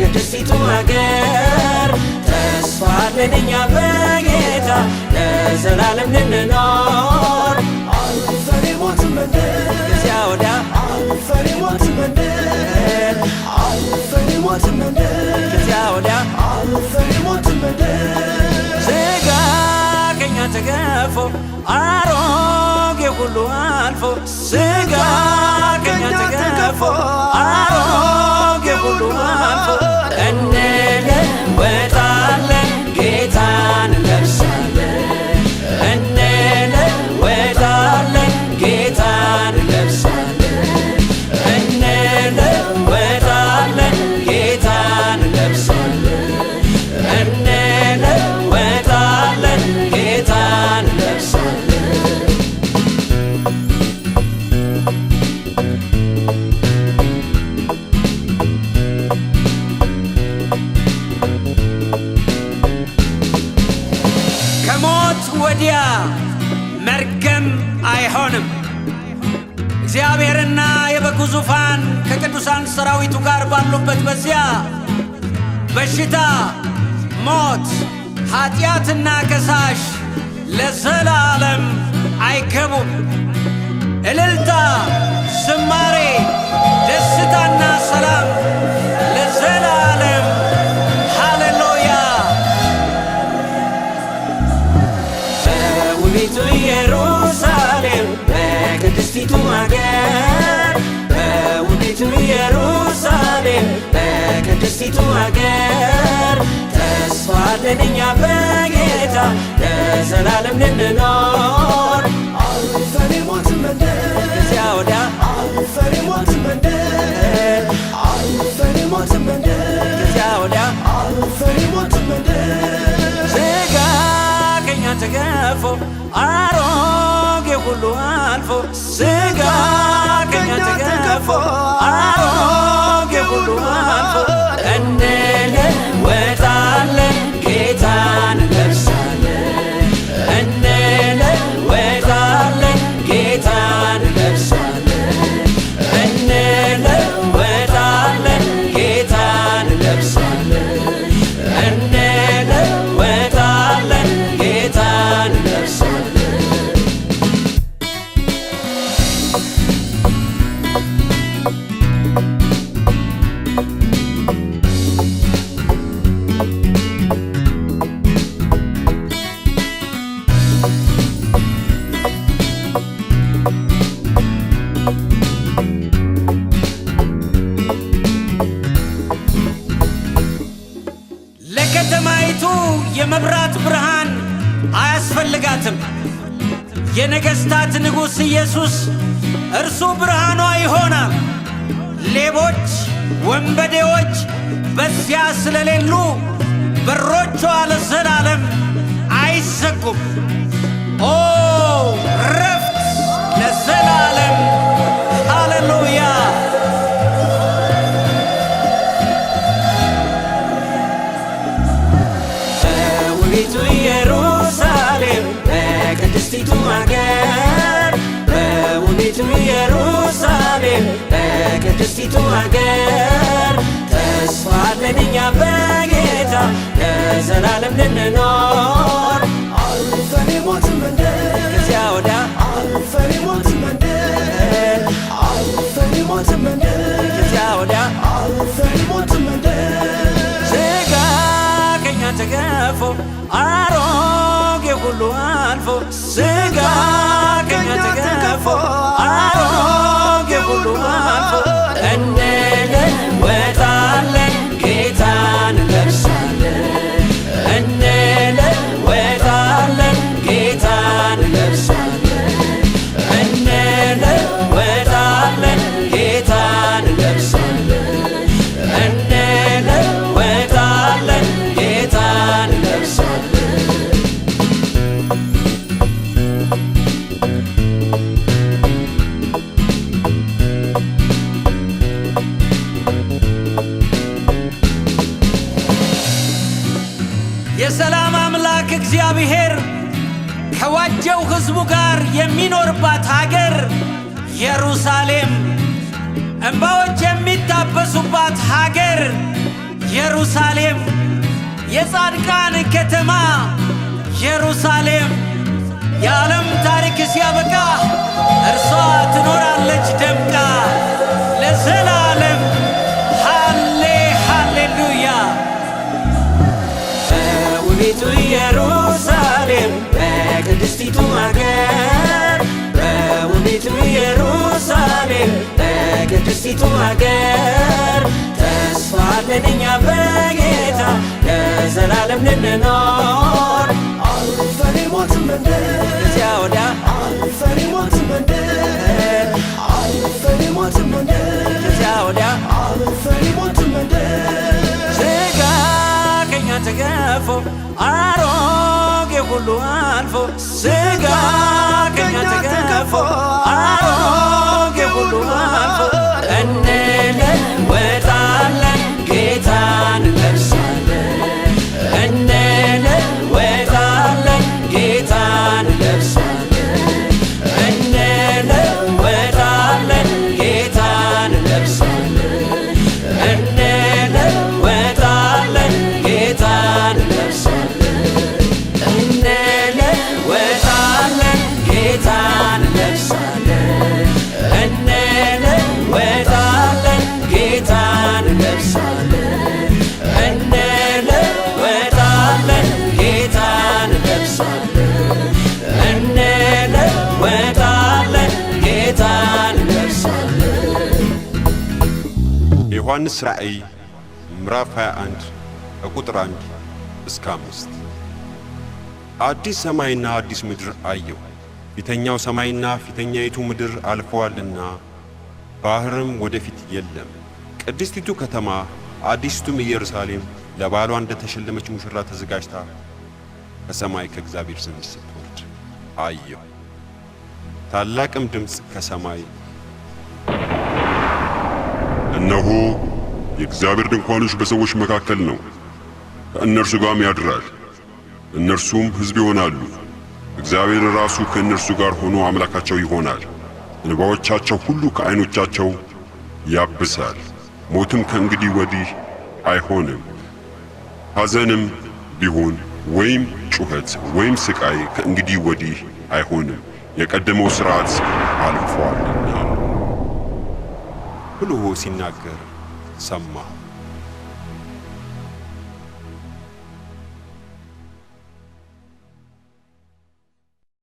በቅድስቲቱ አገር ተስፋ አለን እኛ በጌታ ለዘላለም እንኖር። አልፈሪ ሞት መንደር ከዚያ ወዲያ አልፈሪ ሞት መንደር አልፈሪ ሞት መንደር ከዚያ ወዲያ አልፈሪ ሞት መንደር ስጋ ከኛ ተገፎ አሮጌ ሁሉ አልፎ ስጋ ከኛ ተገፎ አሮጌ ሁሉ አልፎ እንለወጣለን ጌታን እንለብሳለን እንለወጣለን ጌታን እንለብሳለን እንለወጣለን ጌታን እንለብሳለን እንለወጣለን ጌታን እንለብሳለን። ከሞት ወዲያ መርገም አይሆንም። እግዚአብሔርና የበጉ ዙፋን ከቅዱሳን ሰራዊቱ ጋር ባሉበት በዚያ በሽታ፣ ሞት፣ ኃጢአትና ከሳሽ ለዘላለም አይገቡም። እልልታ፣ ዝማሬ፣ ደስታና ሰላም ለዘላለም ሃሌሉያ። በውቢቱ ኢየሩሳሌም በቅድስቲቱ አገር በውቢቱ ኢየሩሳሌም በቅድስቲቱ አገር ተስፋ አለን እኛ በጌታ ለዘላለም ልንኖር። አልፈሪ ሞት መንደር ከዚያ ወዲያ አልፈሪ ሞት መንደር አልፈሪ ሞት መንደር ከዚያ ወዲያ አልፈሪ ሞት መንደር ስጋ ከኛ ተገፎ አሮጌ ሁሉ አልፎ ስጋ ከኛ ተገፎ አሮጌ ሁሉ አልፎ እንለወጣለን ጌታን እንለብሳለን እንለወጣለን ጌታን እንለብሳለን እንለወጣለን ጌታን እንለብሳለን እንለወጣለን ጌታን እንለብሳለን። ለከተማይቱ የመብራት ብርሃን አያስፈልጋትም። የነገሥታት ንጉሥ ኢየሱስ እርሱ ብርሃኗ ይሆናል። ሌቦች፣ ወንበዴዎች በዚያ ስለሌሉ በሮቿ ለዘላለም አይዘጉም። ኦ ረፍት ለዘላለም ሃሌሉያ። በውቢቱ ኢየሩሳሌም በቅድስቲቱ አገር በውቢቱ ኢየሩሳሌም በቅድስቲቱ አገር ተስፋ አለን እኛ በጌታ ለዘላለም ልንኖር። አልፈሪ ሞት መንደር ከዚያ ወዲያ አልፈሪ ሞት መንደር አልፈሪ ሞት መንደር ከዚያ ወዲያ አልፈሪ ሞት መንደር ስጋ ከኛ ተገፎ አሮጌ ሁሉ አልፎ ስጋ ከኛ ተገፎ አሮጌ ሁሉ አልፎ እንለወጣለን ጌታን እንለብሳለን እንለወጣለን ጌታን እንለብሳለን እንለወጣለን ጌታን እንለብሳለን እንለወጣለን ጌታን እንለብሳለን። የሰላም አምላክ እግዚአብሔር ከዋጀው ሕዝቡ ጋር የሚኖርባት ሀገር ኢየሩሳሌም፣ እንባዎች የሚታበሱባት ሀገር ኢየሩሳሌም የጻድቃን ከተማ ኢየሩሳሌም የዓለም ታሪክ ሲያበቃ እርሷ ትኖራለች ደምቃ ለዘላለም። ሃሌ ሃሌሉያ። በውቢቱ ኢየሩሳሌም በቅድስቲቱ አገር በውቢቱ ኢየሩሳሌም በቅድስቲቱ አገር ተስፋ አለን እኛ በጌታ ለዘላለም ልንኖር። አልፈን የሞትን መንደር ከዚያ ወዲያ አልፈን የሞትን መንደር አልፈን የሞትን መንደር ከዚያ ወዲያ አልፈን የሞትን መንደር ሥጋ ከእኛ ተገፎ አሮጌ ሁሉ አልፎ ሥጋ ከእኛ ተገፎ አሮጌ ሁሉ አልፎ እንለወጣለን ጌታን እንለብሳለን እንለወጣለን ጌታን እንለብሳለን እንለወጣለን ጌታን እንለብሳለን እንለወጣለን ጌታን እንለብሳለን እንለወጣለን ጌታን እንለብሳለን እንለወጣለን ጌታን እንለብሳለን እንለወጣለን ጌታን እንለብሳለን እንለወጣለን ጌታን እንለብሳለን። ዮሐንስ ራእይ ምዕራፍ 21 ከቁጥር 1 እስከ 5። አዲስ ሰማይና አዲስ ምድር አየሁ። ፊተኛው ሰማይና ፊተኛይቱ ምድር አልፈዋልና ባህርም ወደፊት የለም። ቅድስቲቱ ከተማ አዲስቱም ኢየሩሳሌም ለባሏ እንደተሸለመች ሙሽራ ተዘጋጅታ ከሰማይ ከእግዚአብሔር ዘንድ ስትወርድ አየሁ። ታላቅም ድምፅ ከሰማይ እነሆ የእግዚአብሔር ድንኳኖች በሰዎች መካከል ነው፣ ከእነርሱ ጋርም ያድራል፣ እነርሱም ሕዝብ ይሆናሉ። እግዚአብሔር ራሱ ከእነርሱ ጋር ሆኖ አምላካቸው ይሆናል። እንባዎቻቸው ሁሉ ከዓይኖቻቸው ያብሳል። ሞትም ከእንግዲህ ወዲህ አይሆንም። ሐዘንም ቢሆን ወይም ጩኸት ወይም ስቃይ ከእንግዲህ ወዲህ አይሆንም፣ የቀደመው ሥርዓት አልፏልና ብሎ ሲናገር ሰማሁ።